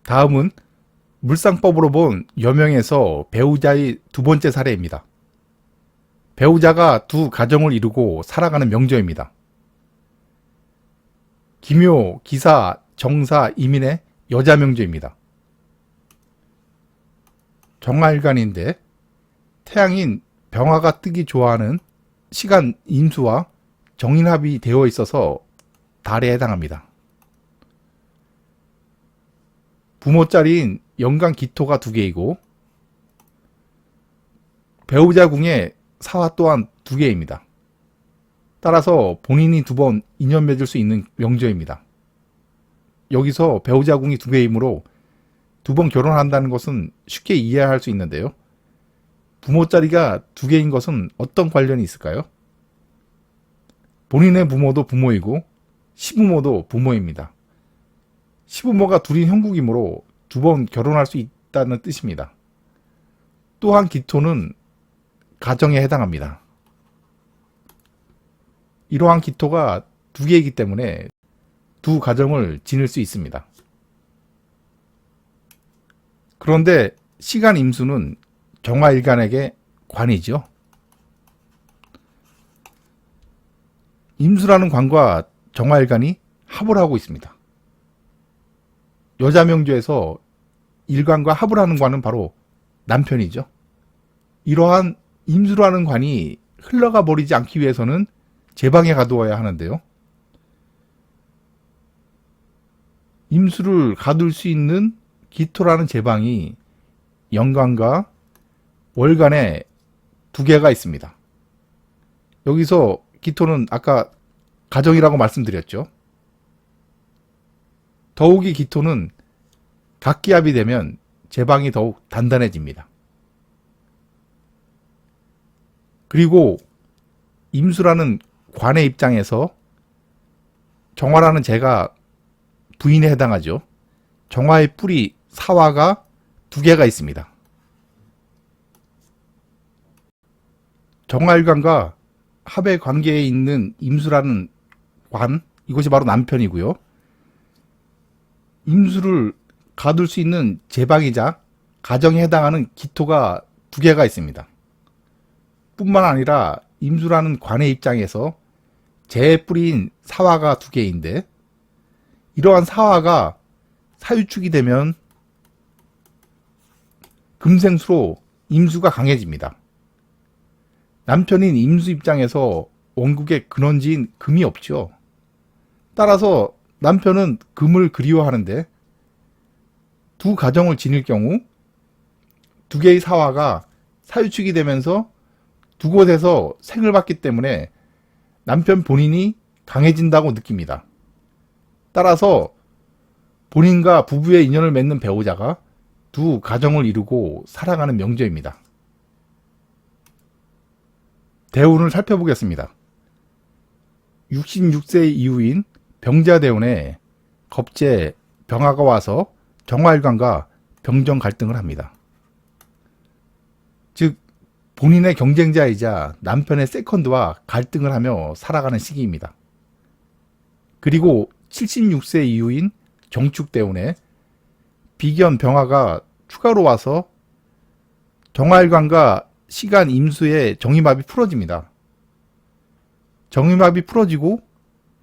다음은 물상법으로 본 여명에서 배우자의 두 번째 사례입니다. 배우자가 두 가정을 이루고 살아가는 명저입니다. 기묘, 기사, 정사, 이민의 여자 명저입니다. 정화일간인데 태양인 병화가 뜨기 좋아하는 시간 임수와 정인합이 되어 있어서 달에 해당합니다. 부모자리인 연간 기토가 2개이고 배우자 궁의 사화 또한 2개입니다. 따라서 본인이 2번 인연 맺을 수 있는 명저입니다. 여기서 배우자 궁이 2개이므로 2번 결혼한다는 것은 쉽게 이해할 수 있는데요. 부모자리가 2개인 것은 어떤 관련이 있을까요? 본인의 부모도 부모이고 시부모도 부모입니다. 시부모가 둘인 형국이므로 2번 결혼할 수 있다는 뜻입니다. 또한 기토는 가정에 해당합니다. 이러한 기토가 2개이기 때문에 두 가정을 지닐 수 있습니다. 그런데 시간 임수는 정화일간에게 관이죠. 임수라는 관과 정화일간이 합을 하고 있습니다. 여자 명조에서 일관과 합을 하는 관은 바로 남편이죠. 이러한 임수라는 관이 흘러가 버리지 않기 위해서는 제방에 가두어야 하는데요. 임수를 가둘 수 있는 기토라는 제방이 연간과 월간에 2개가 있습니다. 여기서 기토는 아까 가정이라고 말씀드렸죠. 더욱이 기토는 각기합이 되면 제방이 더욱 단단해집니다. 그리고 임수라는 관의 입장에서 정화라는 재가 부인에 해당하죠. 정화의 뿌리 사화가 2개가 있습니다. 정화일간과 합의 관계에 있는 임수라는 관, 이것이 바로 남편이고요. 임수를 가둘 수 있는 제방이자 가정에 해당하는 기토가 2개가 있습니다. 뿐만 아니라 임수라는 관의 입장에서 재의 뿌리인 사화가 2개인데 이러한 사화가 사유축이 되면 금생수로 임수가 강해집니다. 남편인 임수 입장에서 원국에 근원지인 금이 없죠. 따라서 남편은 금을 그리워하는데 두 가정을 지닐 경우 2개의 사화가 사유축이 되면서 두 곳에서 생을 받기 때문에 남편 본인이 강해진다고 느낍니다. 따라서 본인과 부부의 인연을 맺는 배우자가 두 가정을 이루고 살아가는 명저입니다. 대운을 살펴보겠습니다. 66세 이후인 병자대운에 겁재 병화가 와서 정화일간과 병정 갈등을 합니다. 즉 본인의 경쟁자이자 남편의 세컨드와 갈등을 하며 살아가는 시기입니다. 그리고 76세 이후인 정축대운에 비견 병화가 추가로 와서 정화일간과 시간 임수의 정임합이 풀어집니다. 정임합이 풀어지고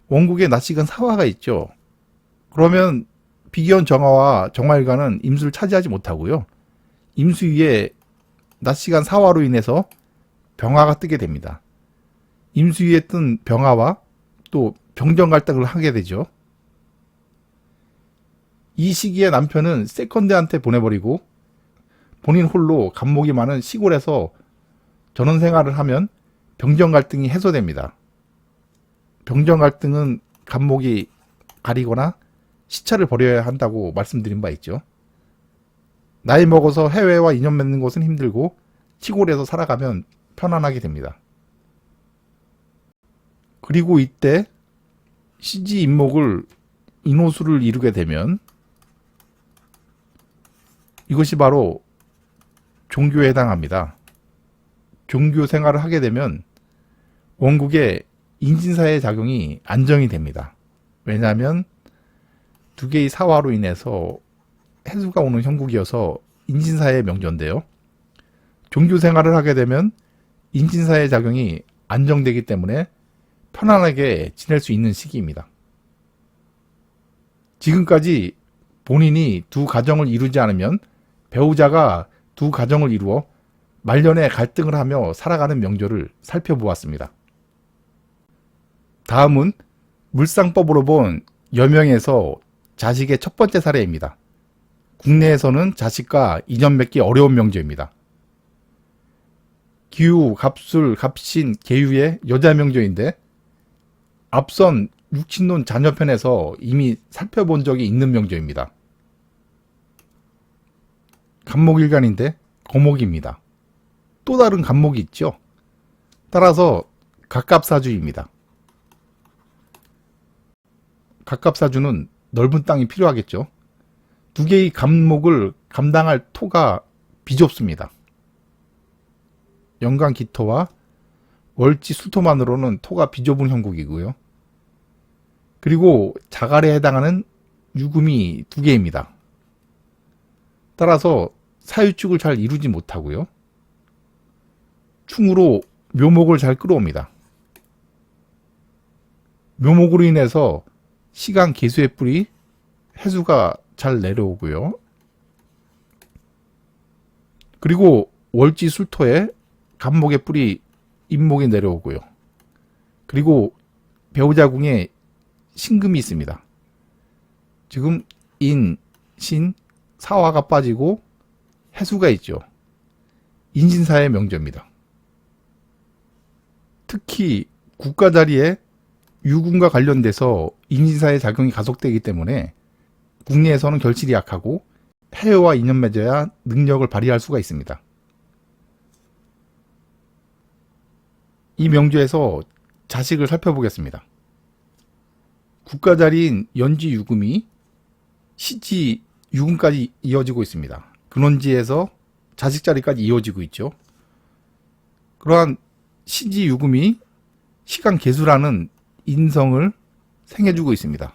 원국에 낮시간 사화가 있죠. 그러면 비견 정화와 정화일간은 임수를 차지하지 못하고요. 임수 위에 낮시간 사화로 인해서 병화가 뜨게 됩니다. 임수 위에 뜬 병화와 또 병정 갈등을 하게 되죠. 이 시기에 남편은 세컨드한테 보내버리고 본인 홀로 간목이 많은 시골에서 전원 생활을 하면 병정 갈등이 해소됩니다. 병정 갈등은 간목이 가리거나 시차를 벌여야 한다고 말씀드린 바 있죠. 나이 먹어서 해외와 인연 맺는 것은 힘들고 시골에서 살아가면 편안하게 됩니다. 그리고 이때 시지 임목을 인호수를 이루게 되면 이것이 바로 종교에 해당합니다. 종교 생활을 하게 되면 원국의 인진사의 작용이 안정이 됩니다. 왜냐하면 2개의 사화로 인해서 해수가 오는 형국이어서 인진사의 명조인데요. 종교 생활을 하게 되면 인진사의 작용이 안정되기 때문에 편안하게 지낼 수 있는 시기입니다. 지금까지 본인이 두 가정을 이루지 않으면 배우자가 두 가정을 이루어 말년에 갈등을 하며 살아가는 명조를 살펴보았습니다. 다음은 물상법으로 본 여명에서 자식의 첫 번째 사례입니다. 국내에서는 자식과 인연 맺기 어려운 명조입니다. 기우, 갑술, 갑신, 계유의 여자 명조인데 앞선 육친론 자녀편에서 이미 살펴본 적이 있는 명조입니다. 간목일간인데 거목입니다. 또 다른 간목이 있죠. 따라서 갑갑사주입니다. 갑갑사주는 넓은 땅이 필요하겠죠. 두 개의 간목을 감당할 토가 비좁습니다. 연간 기토와 월지 술토만으로는 토가 비좁은 형국이고요. 그리고 자갈에 해당하는 유금이 두 개입니다. 따라서 사유축을 잘 이루지 못하고요. 충으로 묘목을 잘 끌어옵니다. 묘목으로 인해서 시간 계수의 뿔이 해수가 잘 내려오고요. 그리고 월지 술토에 간목의 뿔이 인목이 내려오고요. 그리고 배우자궁에 신금이 있습니다. 지금 인, 신, 사화가 빠지고 해수가 있죠. 인신사의 명조입니다. 특히 국가 자리에 유군과 관련돼서 인신사의 작용이 가속되기 때문에 국내에서는 결실이 약하고 해외와 인연 맺어야 능력을 발휘할 수가 있습니다. 이 명조에서 자식을 살펴보겠습니다. 국가 자리인 연지 유금이 시지 유금까지 이어지고 있습니다. 근원지에서 자식 자리까지 이어지고 있죠. 그러한 시지 유금이 시간 계수라는 인성을 생해주고 있습니다.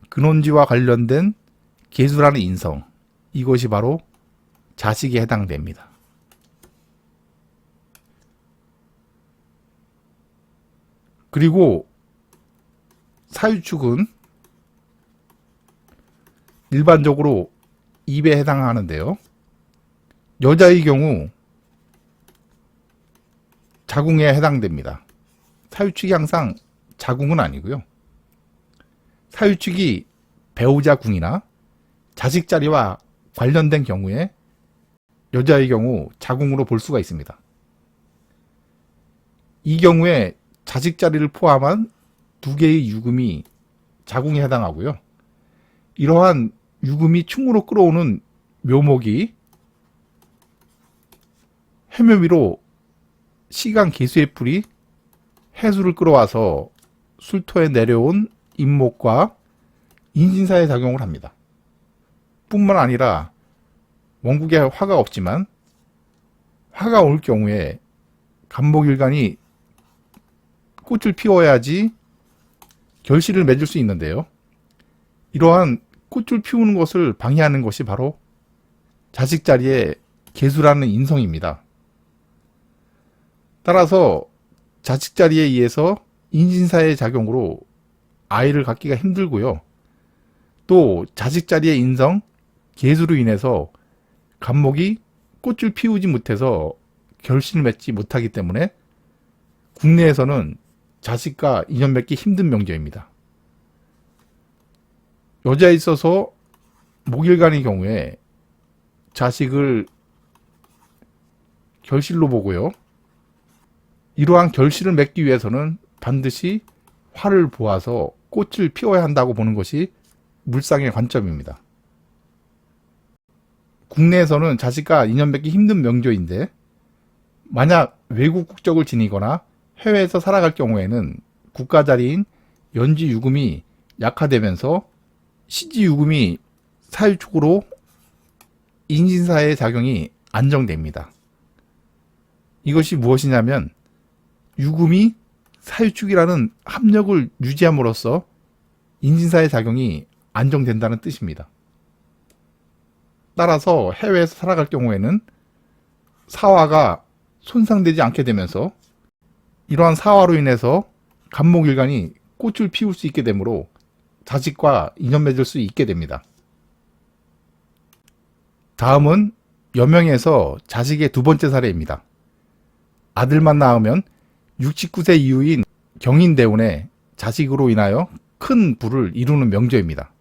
근원지와 관련된 계수라는 인성, 이것이 바로 자식에 해당됩니다. 그리고 사유축은 일반적으로 입에 해당하는데요. 여자의 경우 자궁에 해당됩니다. 사유축이 항상 자궁은 아니고요. 사유축이 배우자 궁이나 자식 자리와 관련된 경우에 여자의 경우 자궁으로 볼 수가 있습니다. 이 경우에 자식 자리를 포함한 두 개의 유금이 자궁에 해당하고요. 이러한 유금이 충으로 끌어오는 묘목이 해묘미로 시간 계수의 풀이 해수를 끌어와서 술토에 내려온 인목과 인신사의 작용을 합니다. 뿐만 아니라 원국에 화가 없지만 화가 올 경우에 간목일간이 꽃을 피워야지 결실을 맺을 수 있는데요. 이러한 꽃을 피우는 것을 방해하는 것이 바로 자식 자리의 계수라는 인성입니다. 따라서 자식 자리에 의해서 인신사의 작용으로 아이를 갖기가 힘들고요. 또 자식 자리의 인성, 계수로 인해서 간목이 꽃을 피우지 못해서 결실을 맺지 못하기 때문에 국내에서는 자식과 인연 맺기 힘든 명조입니다. 여자에 있어서 목일간의 경우에 자식을 결실로 보고요. 이러한 결실을 맺기 위해서는 반드시 화를 보아서 꽃을 피워야 한다고 보는 것이 물상의 관점입니다. 국내에서는 자식과 인연 맺기 힘든 명조인데 만약 외국 국적을 지니거나 해외에서 살아갈 경우에는 국가 자리인 연지 유금이 약화되면서 시지 유금이 사유축으로 인신사의 작용이 안정됩니다. 이것이 무엇이냐면 유금이 사유축이라는 합력을 유지함으로써 인신사의 작용이 안정된다는 뜻입니다. 따라서 해외에서 살아갈 경우에는 사화가 손상되지 않게 되면서 이러한 사화로 인해서 간목일간이 꽃을 피울 수 있게 되므로 자식과 인연 맺을 수 있게 됩니다. 다음은 여명에서 자식의 두 번째 사례입니다. 아들만 낳으면 69세 이후인 경인대운에 자식으로 인하여 큰 부를 이루는 명조입니다.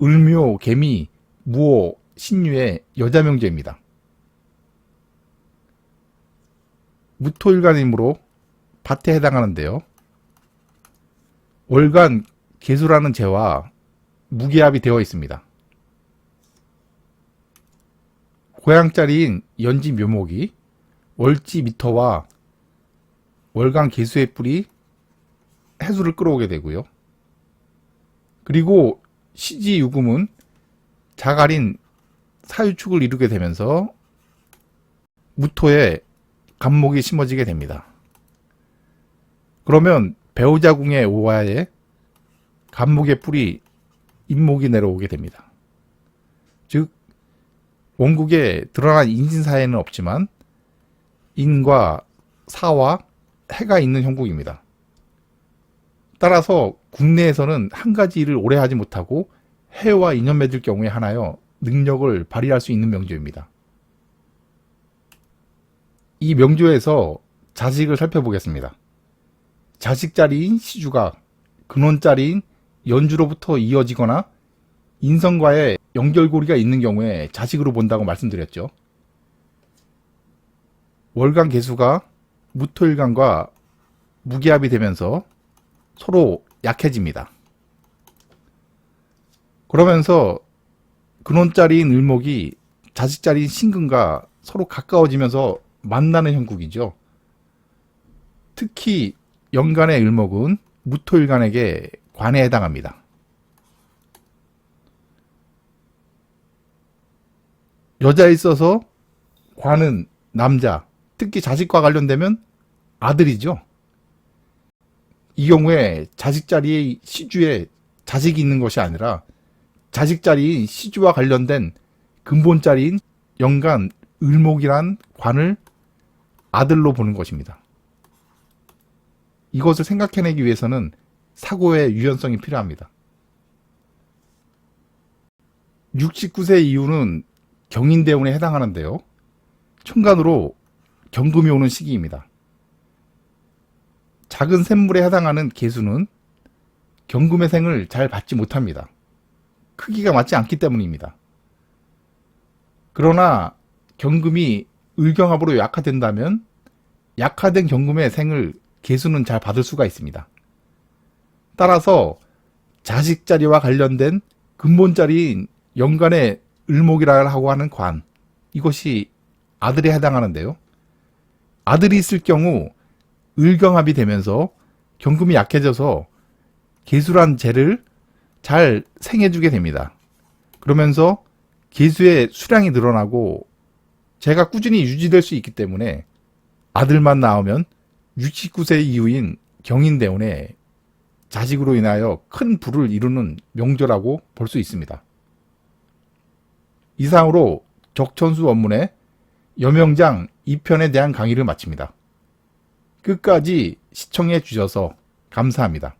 을묘, 개미, 무호, 신유의 여자 명조입니다. 무토일간이므로 밭에 해당하는데요. 월간 계수라는 재와 무기합이 되어 있습니다. 고향자리인 연지 묘목이 월지 미터와 월간 계수의 뿔이 해수를 끌어오게 되고요. 그리고 시지 유금은 자갈인 사유축을 이루게 되면서 무토에 간목이 심어지게 됩니다. 그러면 배우자궁의 오화에 간목의 뿔이 인목이 내려오게 됩니다. 즉 원국에 드러난 인신사에는 없지만 인과 사와 해가 있는 형국입니다. 따라서 국내에서는 한 가지 일을 오래 하지 못하고 해와 인연 맺을 경우에 하나여 능력을 발휘할 수 있는 명조입니다. 이 명조에서 자식을 살펴보겠습니다. 자식자리인 시주가 근원자리인 연주로부터 이어지거나 인성과의 연결고리가 있는 경우에 자식으로 본다고 말씀드렸죠. 월간 계수가 무토일간과 무기합이 되면서 서로 약해집니다. 그러면서 근원자리인 을목이 자식자리인 신금과 서로 가까워지면서 만나는 형국이죠. 특히 연간의 을목은 무토일간에게 관에 해당합니다. 여자에 있어서 관은 남자, 특히 자식과 관련되면 아들이죠. 이 경우에 자식 자리의 시주에 자식이 있는 것이 아니라 자식 자리인 시주와 관련된 근본 자리인 연간 을목이란 관을 아들로 보는 것입니다. 이것을 생각해내기 위해서는 사고의 유연성이 필요합니다. 69세 이후는 경인대운에 해당하는데요. 천간으로 경금이 오는 시기입니다. 작은 샘물에 해당하는 계수는 경금의 생을 잘 받지 못합니다. 크기가 맞지 않기 때문입니다. 그러나 경금이 을경합으로 약화된다면 약화된 경금의 생을 계수는 잘 받을 수가 있습니다. 따라서 자식자리와 관련된 근본자리인 연간의 을목이라고 하는 관, 이것이 아들에 해당하는데요. 아들이 있을 경우 을경합이 되면서 경금이 약해져서 계수란 재를 잘 생해주게 됩니다. 그러면서 계수의 수량이 늘어나고 재가 꾸준히 유지될 수 있기 때문에 아들만 낳으면 69세 이후인 경인대운에 자식으로 인하여 큰 부를 이루는 명조라고 볼 수 있습니다. 이상으로 적천수 원문의 여명장 2편에 대한 강의를 마칩니다. 끝까지 시청해 주셔서 감사합니다.